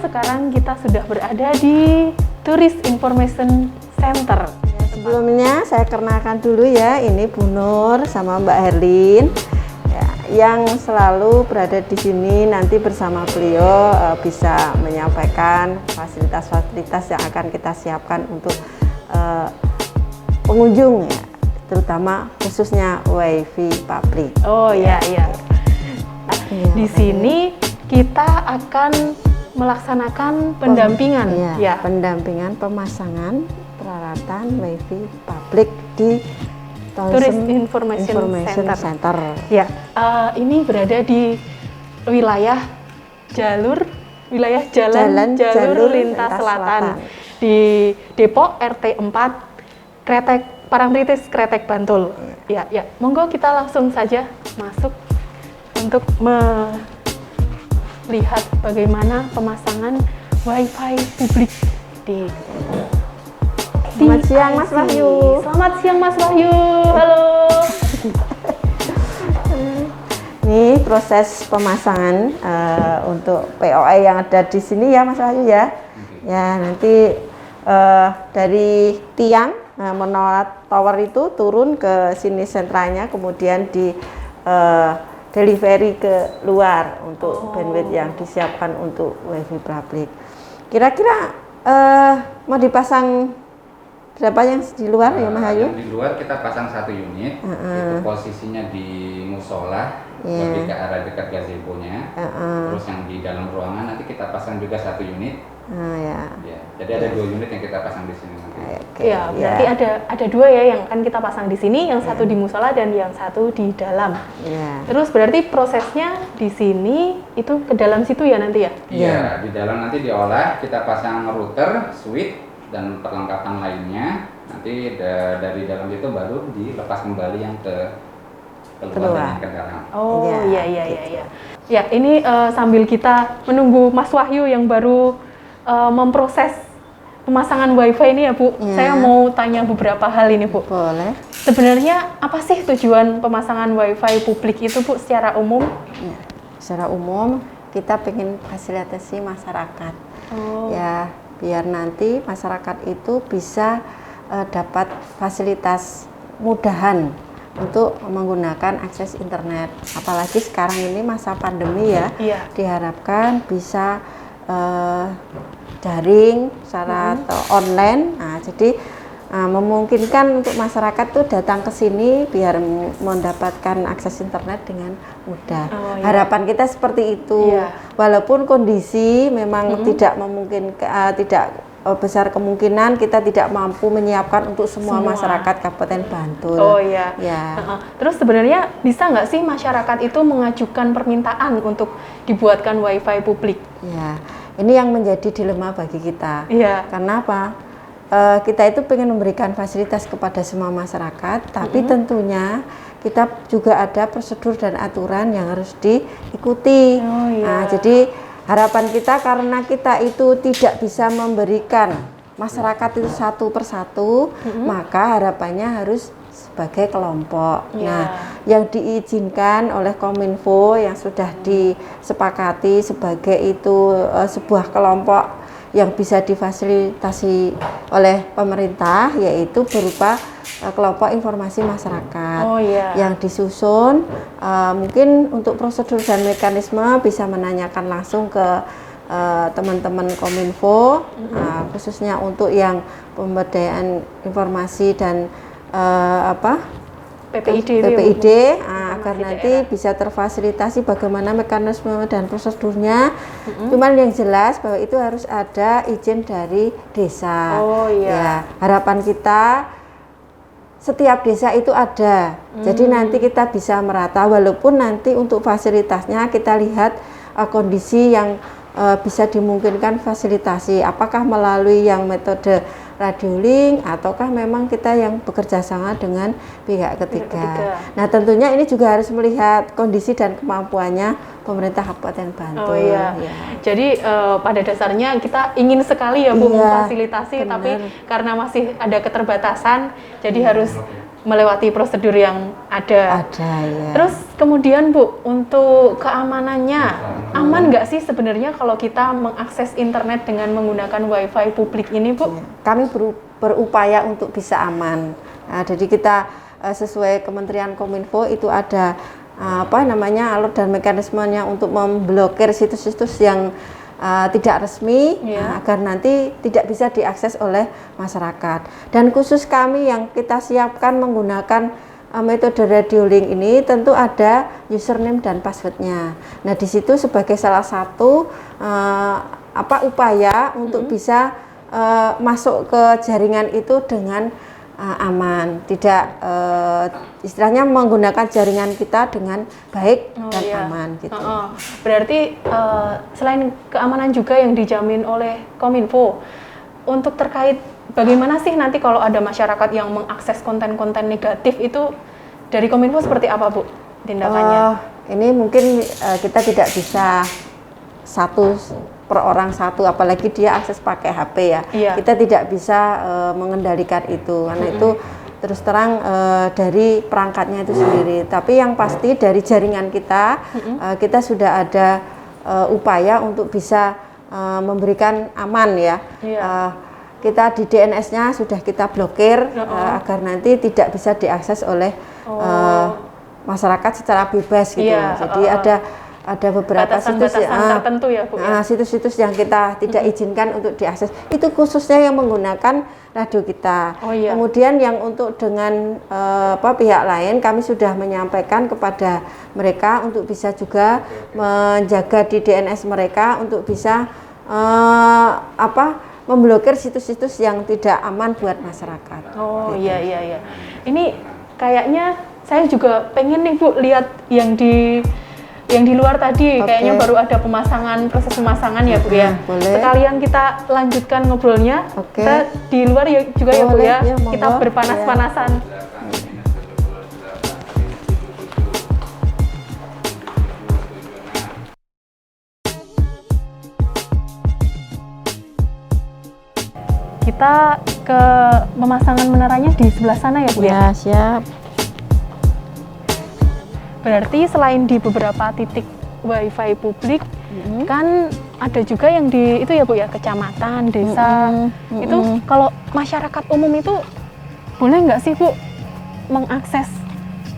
sekarang kita sudah berada di Tourist Information Center. Sebelumnya saya kenalkan dulu ya, ini Bu Nur sama Mbak Herlin ya, yang selalu berada di sini. Nanti bersama beliau bisa menyampaikan fasilitas-fasilitas yang akan kita siapkan untuk pengunjung ya, terutama khususnya WiFi publik. Oh iya. Di sini kita akan melaksanakan pendampingan, pendampingan pemasangan peralatan WiFi publik di Tourist Information Center. Ya, ini berada di wilayah jalur jalan lintas selatan di Depok RT 4 Parangtritis Kretek Bantul. Ya, monggo kita langsung saja masuk untuk melihat bagaimana pemasangan WiFi publik di Selamat siang Mas Wahyu. Selamat siang Mas Wahyu. Halo. Ini proses pemasangan untuk POI yang ada di sini ya Mas Wahyu ya. Ya, nanti dari tiang menara tower itu turun ke sini sentranya, kemudian di delivery ke luar untuk bandwidth yang disiapkan untuk WiFi publik. Kira-kira mau dipasang berapa yang di luar ya Mas Ayu? Yang di luar kita pasang 1 unit, itu posisinya di musola, lebih ke arah dekat gazebo-nya. Terus yang di dalam ruangan nanti kita pasang juga 1 unit. Jadi ada 2 unit yang kita pasang di sini nanti. Ya, berarti ada 2 ya yang akan kita pasang di sini, yang satu di musola dan yang satu di dalam. Terus berarti prosesnya di sini itu ke dalam situ ya nanti ya? Iya, di dalam nanti diolah, kita pasang router, switch dan perlengkapan lainnya. Nanti dari dalam itu baru dilepas kembali yang keluar dan yang ke dalam. Oh iya. Ya, ini sambil kita menunggu Mas Wahyu yang baru memproses pemasangan WiFi ini ya Bu, saya mau tanya beberapa hal ini Bu. Boleh. Sebenarnya apa sih tujuan pemasangan WiFi publik itu Bu secara umum? Ya, secara umum kita pengen fasilitasi masyarakat. Ya, biar nanti masyarakat itu bisa dapat fasilitas mudahan untuk menggunakan akses internet. Apalagi sekarang ini masa pandemi ya, diharapkan bisa daring secara online. Nah, jadi memungkinkan untuk masyarakat tuh datang ke sini biar mendapatkan akses internet dengan mudah. Harapan kita seperti itu. Walaupun kondisi memang tidak memungkinkan, tidak besar kemungkinan kita tidak mampu menyiapkan untuk semua masyarakat Kabupaten Bantul. Terus sebenarnya bisa nggak sih masyarakat itu mengajukan permintaan untuk dibuatkan WiFi publik? Ya, ini yang menjadi dilema bagi kita. Karena apa? Kita itu pengen memberikan fasilitas kepada semua masyarakat, tapi tentunya kita juga ada prosedur dan aturan yang harus diikuti. Nah, jadi harapan kita karena kita itu tidak bisa memberikan masyarakat itu satu persatu, maka harapannya harus sebagai kelompok. Nah, yang diizinkan oleh Kominfo yang sudah disepakati sebagai itu sebuah kelompok yang bisa difasilitasi oleh pemerintah, yaitu berupa kelompok informasi masyarakat yang disusun. Mungkin untuk prosedur dan mekanisme bisa menanyakan langsung ke teman-teman Kominfo, khususnya untuk yang pemberdayaan informasi dan PPID, agar nanti bisa terfasilitasi bagaimana mekanisme dan prosedurnya. Cuman yang jelas bahwa itu harus ada izin dari desa. Ya, harapan kita setiap desa itu ada. Jadi nanti kita bisa merata, walaupun nanti untuk fasilitasnya kita lihat kondisi yang bisa dimungkinkan fasilitasi, apakah melalui yang metode radiolink ataukah memang kita yang bekerja sama dengan pihak ketiga. Nah, tentunya ini juga harus melihat kondisi dan kemampuannya pemerintah Kabupaten Bantul. Jadi pada dasarnya kita ingin sekali ya Bu memfasilitasi, tapi karena masih ada keterbatasan, jadi harus melewati prosedur yang ada. Ada ya. Terus kemudian Bu, untuk keamanannya, aman nggak sih sebenarnya kalau kita mengakses internet dengan menggunakan WiFi publik ini, Bu? Ya, kami berupaya untuk bisa aman. Nah, jadi kita sesuai Kementerian Kominfo itu ada alur dan mekanismenya untuk memblokir situs-situs yang tidak resmi agar nanti tidak bisa diakses oleh masyarakat. Dan khusus kami yang kita siapkan menggunakan metode radio link ini tentu ada username dan passwordnya. Nah, di situ sebagai salah satu upaya untuk bisa masuk ke jaringan itu dengan aman, tidak istilahnya menggunakan jaringan kita dengan baik dan aman gitu. Berarti selain keamanan juga yang dijamin oleh Kominfo, untuk terkait bagaimana sih nanti kalau ada masyarakat yang mengakses konten-konten negatif itu dari Kominfo seperti apa, Bu, tindakannya? Ini mungkin kita tidak bisa satu per orang satu, apalagi dia akses pakai HP ya. Kita tidak bisa mengendalikan itu karena itu terus terang dari perangkatnya itu sendiri. Tapi yang pasti dari jaringan kita, kita sudah ada upaya untuk bisa memberikan aman ya. Kita di DNS-nya sudah kita blokir agar nanti tidak bisa diakses oleh masyarakat secara bebas gitu. Jadi ada beberapa situs tertentu ya, Bu, ya? Situs-situs yang kita tidak izinkan untuk diakses. Itu khususnya yang menggunakan radio kita. Kemudian yang untuk dengan pihak lain kami sudah menyampaikan kepada mereka untuk bisa juga menjaga di DNS mereka untuk bisa memblokir situs-situs yang tidak aman buat masyarakat. Iya. Ini kayaknya saya juga pengen nih, Bu, lihat yang di luar tadi. Kayaknya baru ada proses pemasangan ya, Bu ya. Boleh. Sekalian kita lanjutkan ngobrolnya. Kita di luar juga ya, Bu ya. Kita berpanas-panasan. Kita ke pemasangan meneranya di sebelah sana ya, Bu ya? Ya, siap. Berarti selain di beberapa titik WiFi publik, kan ada juga yang di itu ya, Bu ya, kecamatan, desa. Itu kalau masyarakat umum itu boleh nggak sih, Bu, mengakses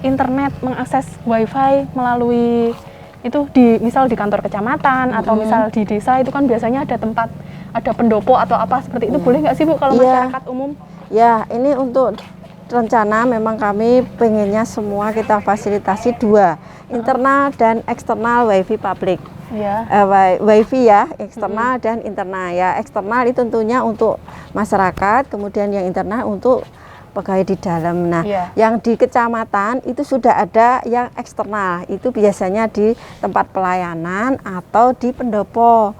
internet, mengakses WiFi melalui itu misal di kantor kecamatan atau misal di desa itu kan biasanya ada pendopo atau apa seperti itu, boleh nggak sih, Bu, kalau masyarakat umum? Ya, ini untuk rencana memang kami pengennya semua kita fasilitasi dua, internal dan eksternal WiFi publik. WiFi ya, eksternal dan internal ya. Eksternal itu tentunya untuk masyarakat, kemudian yang internal untuk pegawai di dalam. Nah, yang di kecamatan itu sudah ada yang eksternal, itu biasanya di tempat pelayanan atau di pendopo.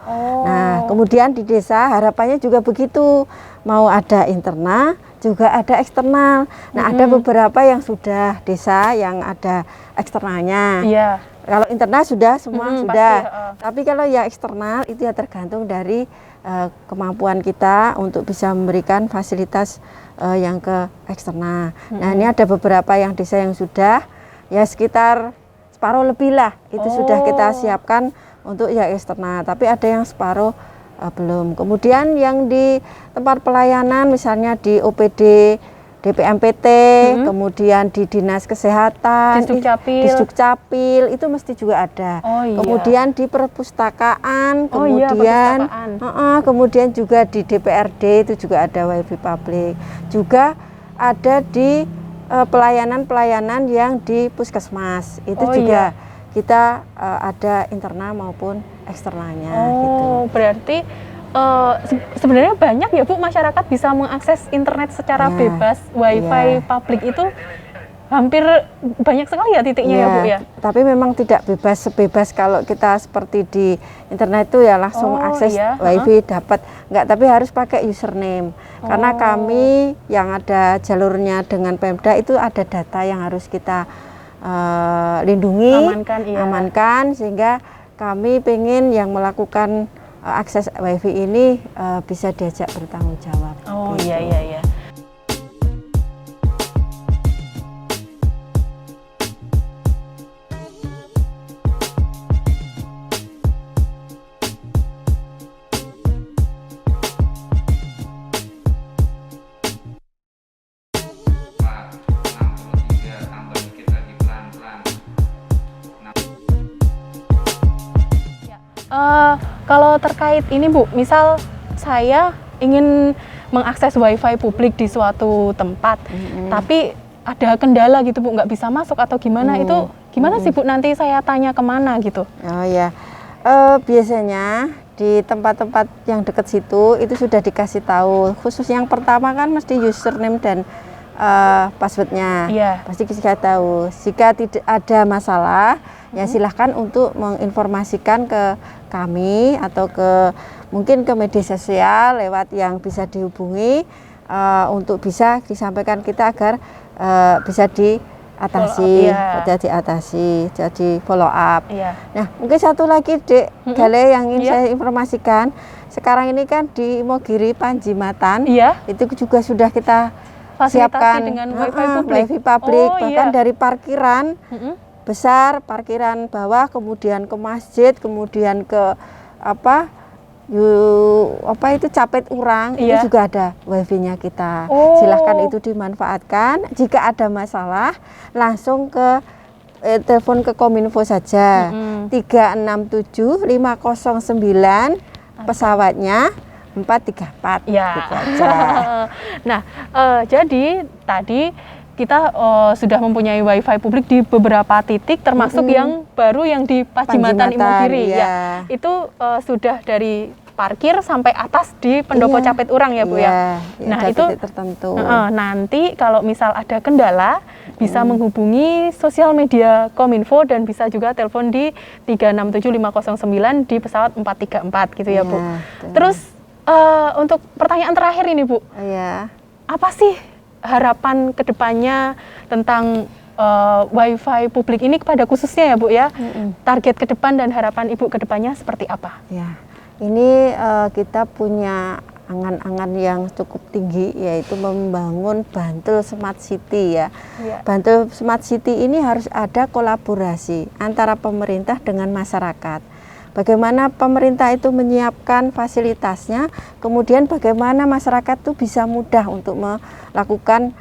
Nah, kemudian di desa harapannya juga begitu, mau ada internal juga ada eksternal. Nah, ada beberapa yang sudah desa yang ada eksternalnya. Kalau internal sudah semua sudah. Pasti, tapi kalau yang eksternal itu ya tergantung dari kemampuan kita untuk bisa memberikan fasilitas yang ke eksternal. Nah, ini ada beberapa yang desa yang sudah ya sekitar separuh lebih lah itu sudah kita siapkan untuk yang eksternal. Tapi ada yang separuh belum. Kemudian yang di tempat pelayanan misalnya di OPD DPMPT, kemudian di Dinas Kesehatan, Disduk Capil itu mesti juga ada. Kemudian di perpustakaan, kemudian juga di DPRD itu juga ada WiFi publik. Juga ada di pelayanan-pelayanan yang di puskesmas itu juga kita ada internal maupun eksternalnya. Gitu. Berarti sebenarnya banyak ya, Bu, masyarakat bisa mengakses internet secara bebas. WiFi publik itu hampir banyak sekali ya titiknya ya, Bu ya. Tapi memang tidak sebebas kalau kita seperti di internet itu ya langsung akses WiFi dapat. Enggak, tapi harus pakai username. Karena kami yang ada jalurnya dengan Pemda itu ada data yang harus kita lindungi, amankan, sehingga kami pengen yang melakukan akses WiFi ini bisa diajak bertanggung jawab. Iya. Kalau terkait ini Bu, misal saya ingin mengakses wifi publik di suatu tempat, tapi ada kendala gitu Bu, nggak bisa masuk atau gimana, itu gimana sih Bu, nanti saya tanya kemana gitu? Oh ya, biasanya di tempat-tempat yang dekat situ itu sudah dikasih tahu, khusus yang pertama kan mesti username dan passwordnya, pasti kita tahu. Jika tidak ada masalah, ya silahkan untuk menginformasikan ke kami atau mungkin ke media sosial lewat yang bisa dihubungi untuk bisa disampaikan kita agar bisa diatasi, jadi follow up. Nah, mungkin satu lagi Dek Gale yang ingin saya informasikan, sekarang ini kan di Imogiri Panjimatan, itu juga sudah kita siapkan dengan wifi publik, bahkan dari parkiran besar, parkiran bawah, kemudian ke masjid, kemudian ke itu Capet Urang, itu juga ada wifi-nya kita. Silahkan itu dimanfaatkan. Jika ada masalah langsung ke telepon ke Kominfo saja, 367 509 pesawatnya 434 gitu aja. Nah, jadi tadi kita sudah mempunyai wifi publik di beberapa titik, termasuk yang baru yang di Panjimatan Imogiri ya. Itu sudah dari parkir sampai atas di Pendopo Capet Urang ya Bu ya. Nah, itu tertentu. Nanti kalau misal ada kendala bisa menghubungi sosial media Kominfo dan bisa juga telepon di 367509 di pesawat 434 gitu ya Bu. Terus untuk pertanyaan terakhir ini Bu, apa sih harapan kedepannya tentang wifi publik ini kepada khususnya ya Bu ya? Target ke depan dan harapan Ibu ke depannya seperti apa? Ya, ini kita punya angan-angan yang cukup tinggi, yaitu membangun Bantul Smart City ya. Bantul Smart City ini harus ada kolaborasi antara pemerintah dengan masyarakat. Bagaimana pemerintah itu menyiapkan fasilitasnya, kemudian bagaimana masyarakat itu bisa mudah untuk melakukan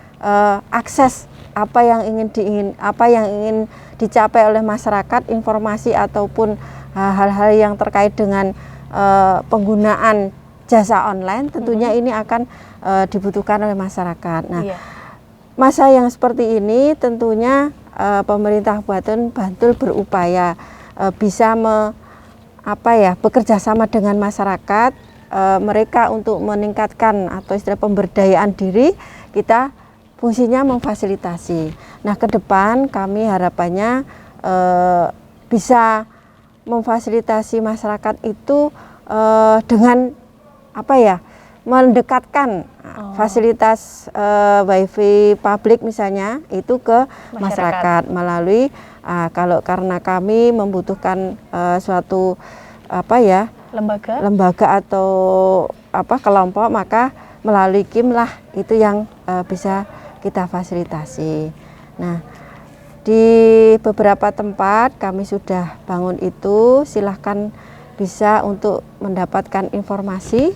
akses apa yang ingin dicapai oleh masyarakat, informasi ataupun hal-hal yang terkait dengan penggunaan jasa online, tentunya ini akan dibutuhkan oleh masyarakat. Nah, masa yang seperti ini tentunya pemerintah Kabupaten Bantul berupaya bisa bekerja sama dengan masyarakat, mereka untuk meningkatkan atau istilah pemberdayaan diri, kita fungsinya memfasilitasi. Nah, ke depan kami harapannya bisa memfasilitasi masyarakat itu dengan mendekatkan fasilitas wifi publik misalnya itu ke masyarakat melalui karena kami membutuhkan suatu lembaga atau kelompok, maka melalui KIM lah itu yang bisa kita fasilitasi. Nah, di beberapa tempat kami sudah bangun itu, silahkan bisa untuk mendapatkan informasi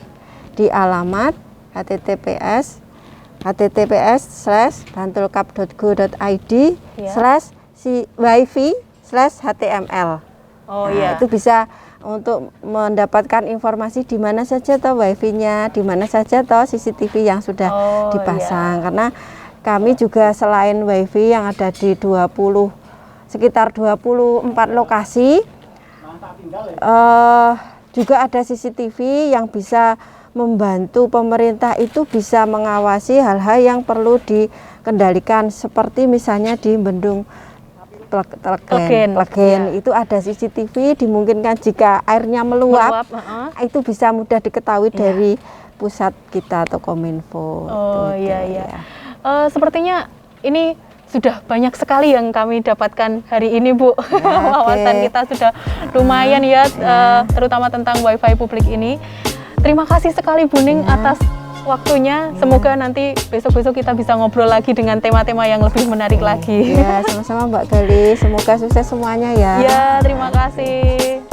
di alamat https://bantulkap.go.id/wifi/html. Itu bisa untuk mendapatkan informasi di mana saja toh wifi-nya, di mana saja toh CCTV yang sudah dipasang. Karena kami juga selain wifi yang ada di sekitar 24 lokasi, juga ada CCTV yang bisa membantu pemerintah itu bisa mengawasi hal-hal yang perlu dikendalikan, seperti misalnya di Bendung Plegen itu ada CCTV, dimungkinkan jika airnya meluap itu bisa mudah diketahui dari pusat kita atau Kominfo. Sepertinya ini sudah banyak sekali yang kami dapatkan hari ini Bu. Wawasan kita sudah lumayan ya, terutama tentang wifi publik ini. Terima kasih sekali Bu Ning atas waktunya. Semoga nanti besok-besok kita bisa ngobrol lagi dengan tema-tema yang lebih menarik lagi. Ya, sama-sama Mbak Gali. Semoga sukses semuanya ya. Ya, terima kasih.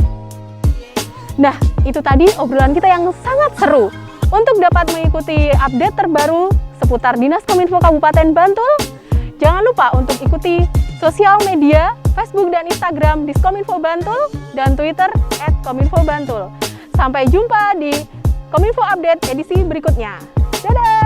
Nah, itu tadi obrolan kita yang sangat seru. Untuk dapat mengikuti update terbaru seputar Dinas Kominfo Kabupaten Bantul, jangan lupa untuk ikuti sosial media Facebook dan Instagram Diskominfo Bantul, dan Twitter @kominfobantul. Sampai jumpa di Kominfo Update edisi berikutnya. Dadah!